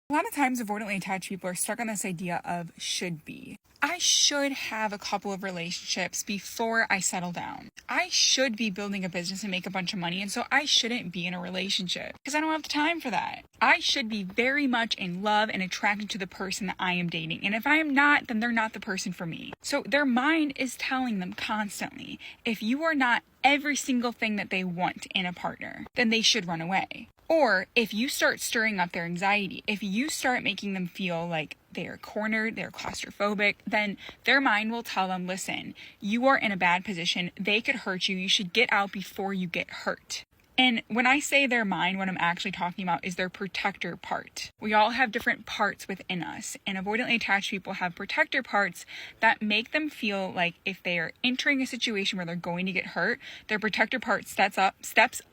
A lot of times avoidantly attached people are stuck on this idea of should be. I should have a couple of relationships before I settle down. I should be building a business and make a bunch of money, and so I shouldn't be in a relationship because I don't have the time for that. I should be very much in love and attracted to the person that I am dating, and if I am not, then they're not the person for me. So their mind is telling them constantly, if you are not every single thing that they want in a partner, then they should run away. Or if you start stirring up their anxiety, if you start making them feel like they are cornered, they're claustrophobic, then their mind will tell them, listen, you are in a bad position. They could hurt you. You should get out before you get hurt. And when I say their mind, what I'm actually talking about is their protector part. We all have different parts within us, and avoidantly attached people have protector parts that make them feel like if they are entering a situation where they're going to get hurt, their protector part steps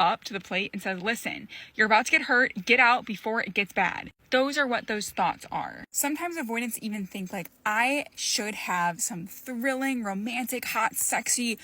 up to the plate and says, listen, you're about to get hurt, get out before it gets bad. Those are what those thoughts are. Sometimes avoidants even think like, I should have some thrilling, romantic, hot, sexy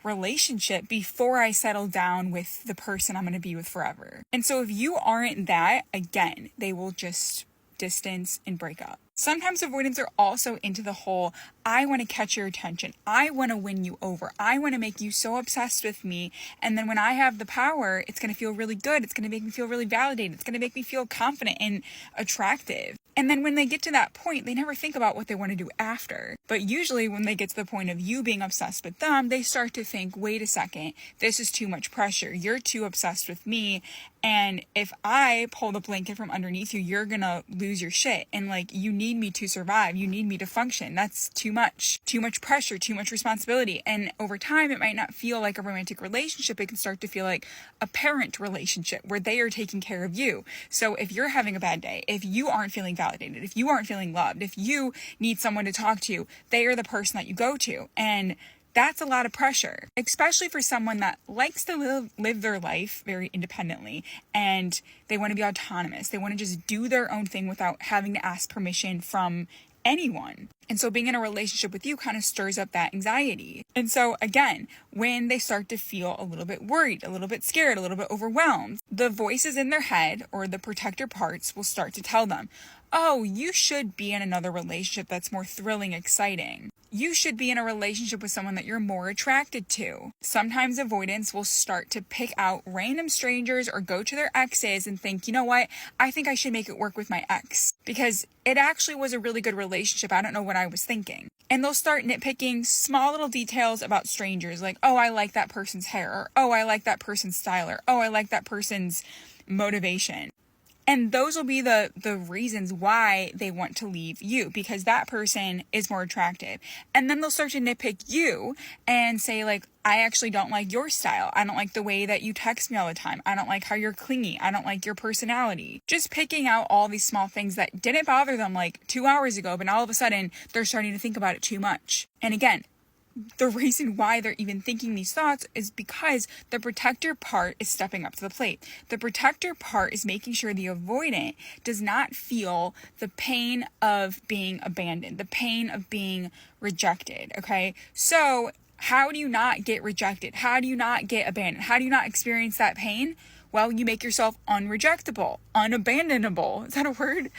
relationship before I settle down with the person I'm going to be with forever. And so if you aren't that, again, they will just distance and break up. Sometimes avoidants are also into the whole, I want to catch your attention. I want to win you over. I want to make you so obsessed with me. And then when I have the power, it's going to feel really good. It's going to make me feel really validated. It's going to make me feel confident and attractive. And then when they get to that point, they never think about what they want to do after. But usually when they get to the point of you being obsessed with them, they start to think, wait a second, this is too much pressure. You're too obsessed with me. And if I pull the blanket from underneath you, you're going to lose your shit. And like, you need me to survive. You need me to function. That's too much pressure, too much responsibility. And over time, it might not feel like a romantic relationship. It can start to feel like a parent relationship where they are taking care of you. So if you're having a bad day, if you aren't feeling validated, if you aren't feeling loved, if you need someone to talk to, they are the person that you go to. And that's a lot of pressure, especially for someone that likes to live their life very independently and they want to be autonomous. They want to just do their own thing without having to ask permission from anyone. And so being in a relationship with you kind of stirs up that anxiety. And so again, when they start to feel a little bit worried, a little bit scared, a little bit overwhelmed, the voices in their head or the protector parts will start to tell them, oh, you should be in another relationship that's more thrilling, exciting. You should be in a relationship with someone that you're more attracted to. Sometimes avoidants will start to pick out random strangers or go to their exes and think, you know what, I think I should make it work with my ex because it actually was a really good relationship. I don't know what I was thinking. And they'll start nitpicking small little details about strangers like, oh, I like that person's hair, or oh, I like that person's style, or oh, I like that person's motivation. And those will be the reasons why they want to leave you, because that person is more attractive. And then they'll start to nitpick you and say like, I actually don't like your style. I don't like the way that you text me all the time. I don't like how you're clingy. I don't like your personality. Just picking out all these small things that didn't bother them like 2 hours ago, but all of a sudden they're starting to think about it too much. And again, the reason why they're even thinking these thoughts is because the protector part is stepping up to the plate. The protector part is making sure the avoidant does not feel the pain of being abandoned, the pain of being rejected, okay? So how do you not get rejected? How do you not get abandoned? How do you not experience that pain? Well, you make yourself unrejectable, unabandonable. Is that a word?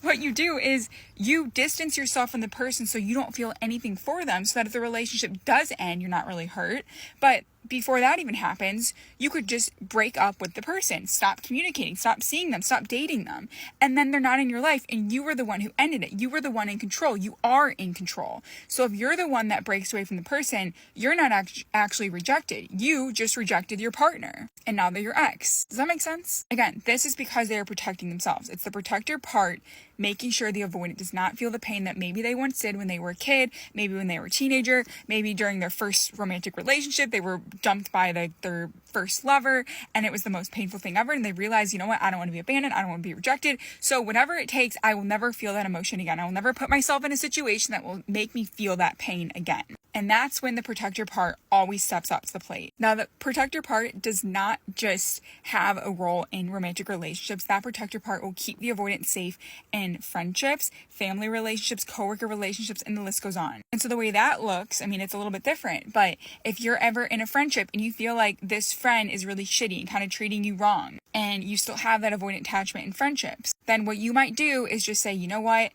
What you do is you distance yourself from the person so you don't feel anything for them, so that if the relationship does end, you're not really hurt. But before that even happens, you could just break up with the person, stop communicating, stop seeing them, stop dating them. And then they're not in your life and you were the one who ended it. You were the one in control. You are in control. So if you're the one that breaks away from the person, you're not actually rejected. You just rejected your partner and now they're your ex. Does that make sense? Again, this is because they are protecting themselves. It's the protector part making sure the avoidant does not feel the pain that maybe they once did when they were a kid, maybe when they were a teenager, maybe during their first romantic relationship, they were dumped by their first lover and it was the most painful thing ever. And they realized, you know what, I don't want to be abandoned. I don't want to be rejected. So whatever it takes, I will never feel that emotion again. I will never put myself in a situation that will make me feel that pain again. And that's when the protector part always steps up to the plate. Now, the protector part does not just have a role in romantic relationships. That protector part will keep the avoidant safe in friendships, family relationships, coworker relationships, and the list goes on. And so the way that looks, I mean, it's a little bit different, but if you're ever in a friend friendship and you feel like this friend is really shitty and kind of treating you wrong, and you still have that avoidant attachment in friendships, then what you might do is just say, you know what?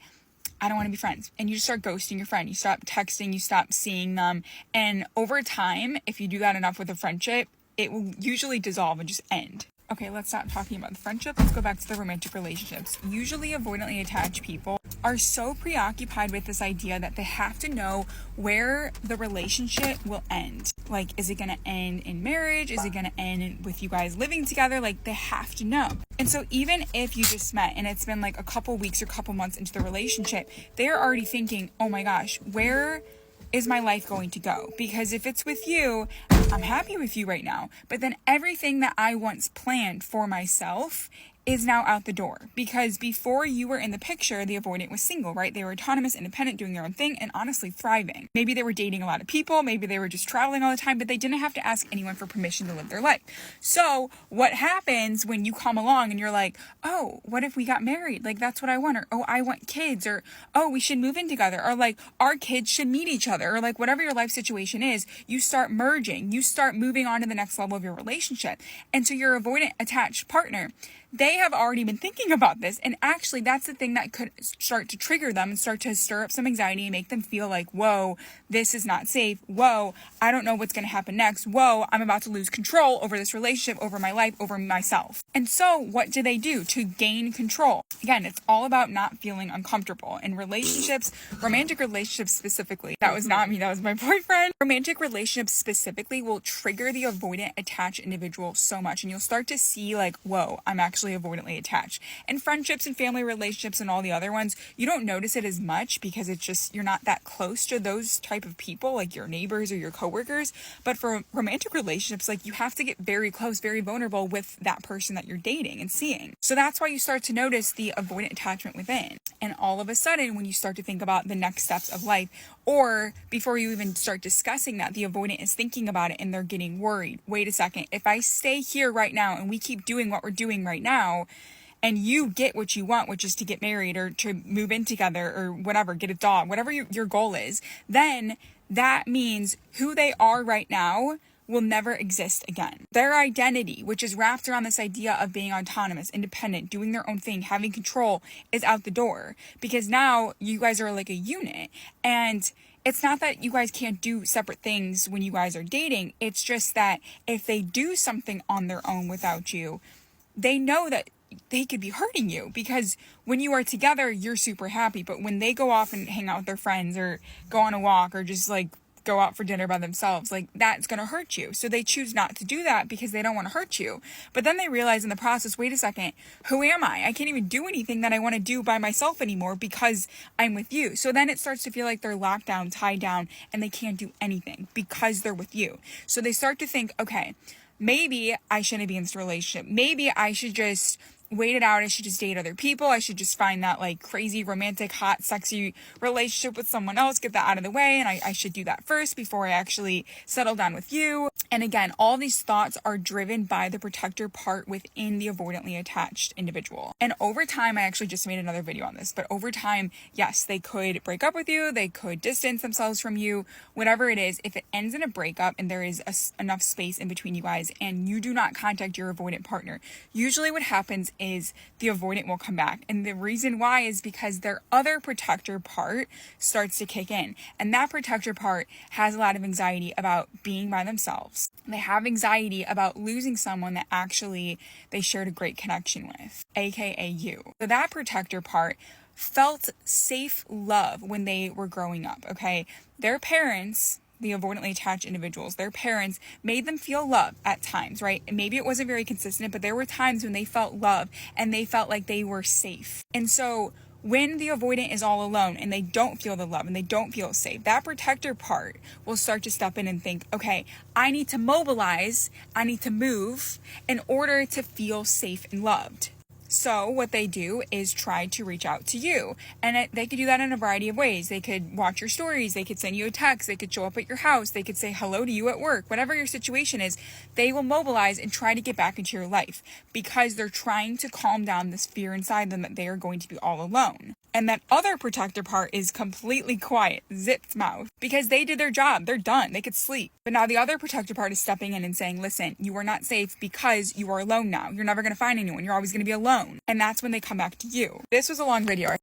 I don't want to be friends. And you just start ghosting your friend. You stop texting, you stop seeing them. And over time, if you do that enough with a friendship, it will usually dissolve and just end. Okay, let's stop talking about the friendship. Let's go back to the romantic relationships. Usually avoidantly attached people are so preoccupied with this idea that they have to know where the relationship will end. Like, is it going to end in marriage? Is it going to end with you guys living together? Like, they have to know. And so even if you just met and it's been like a couple weeks or couple months into the relationship, they're already thinking, oh my gosh, where is my life going to go? Because if it's with you, I'm happy with you right now. But then everything that I once planned for myself is now out the door. Because before you were in the picture, the avoidant was single, right? They were autonomous, independent, doing their own thing, and honestly thriving. Maybe they were dating a lot of people, maybe they were just traveling all the time, but they didn't have to ask anyone for permission to live their life. So what happens when you come along and you're like, oh, what if we got married? Like, that's what I want. Or, oh, I want kids. Or, oh, we should move in together. Or like, our kids should meet each other. Or like, whatever your life situation is, you start merging. You start moving on to the next level of your relationship. And so your avoidant attached partner, they have already been thinking about this. And actually, that's the thing that could start to trigger them and start to stir up some anxiety and make them feel like, whoa, this is not safe. Whoa, I don't know what's going to happen next. Whoa, I'm about to lose control over this relationship, over my life, over myself. And so what do they do to gain control? Again, it's all about not feeling uncomfortable. In relationships, romantic relationships specifically, that was not me, that was my boyfriend. Romantic relationships specifically will trigger the avoidant attached individual so much. And you'll start to see like, whoa, I'm actually avoidantly attached. And friendships and family relationships and all the other ones, you don't notice it as much because it's just, you're not that close to those type of people, like your neighbors or your coworkers. But for romantic relationships, like you have to get very close, very vulnerable with that person that you're dating and seeing. So that's why you start to notice the avoidant attachment within. And all of a sudden, when you start to think about the next steps of life, or before you even start discussing that, the avoidant is thinking about it and they're getting worried. Wait a second, if I stay here right now and we keep doing what we're doing right now, and you get what you want, which is to get married or to move in together or whatever, get a dog, whatever your goal is, then that means who they are right now will never exist again. Their identity, which is wrapped around this idea of being autonomous, independent, doing their own thing, having control, is out the door. Because now you guys are like a unit. And it's not that you guys can't do separate things when you guys are dating. It's just that if they do something on their own without you, they know that they could be hurting you, because when you are together, you're super happy. But when they go off and hang out with their friends or go on a walk or just like go out for dinner by themselves, like that's going to hurt you. So they choose not to do that because they don't want to hurt you. But then they realize in the process, wait a second, who am I? I can't even do anything that I want to do by myself anymore because I'm with you. So then it starts to feel like they're locked down, tied down, and they can't do anything because they're with you. So they start to think, okay, maybe I shouldn't be in this relationship. Maybe I should just wait it out. I should just date other people. I should just find that like crazy, romantic, hot, sexy relationship with someone else, get that out of the way. And I should do that first before I actually settle down with you. And again, all these thoughts are driven by the protector part within the avoidantly attached individual. And over time, I actually just made another video on this, but over time, yes, they could break up with you. They could distance themselves from you, whatever it is. If it ends in a breakup and there is enough space in between you guys and you do not contact your avoidant partner, usually what happens is the avoidant will come back. And the reason why is because their other protector part starts to kick in. And that protector part has a lot of anxiety about being by themselves. They have anxiety about losing someone that actually they shared a great connection with, aka you. So that protector part felt safe love when they were growing up, okay? Their parents, the avoidantly attached individuals, their parents made them feel love at times, right? And maybe it wasn't very consistent, but there were times when they felt love and they felt like they were safe. And so when the avoidant is all alone and they don't feel the love and they don't feel safe, that protector part will start to step in and think, okay, I need to mobilize, I need to move in order to feel safe and loved. So what they do is try to reach out to you. And they could do that in a variety of ways. They could watch your stories. They could send you a text. They could show up at your house. They could say hello to you at work. Whatever your situation is, they will mobilize and try to get back into your life because they're trying to calm down this fear inside them that they are going to be all alone. And that other protector part is completely quiet, zipped mouth, because they did their job. They're done. They could sleep. But now the other protector part is stepping in and saying, listen, you are not safe because you are alone now. You're never going to find anyone. You're always going to be alone. And that's when they come back to you. This was a long video.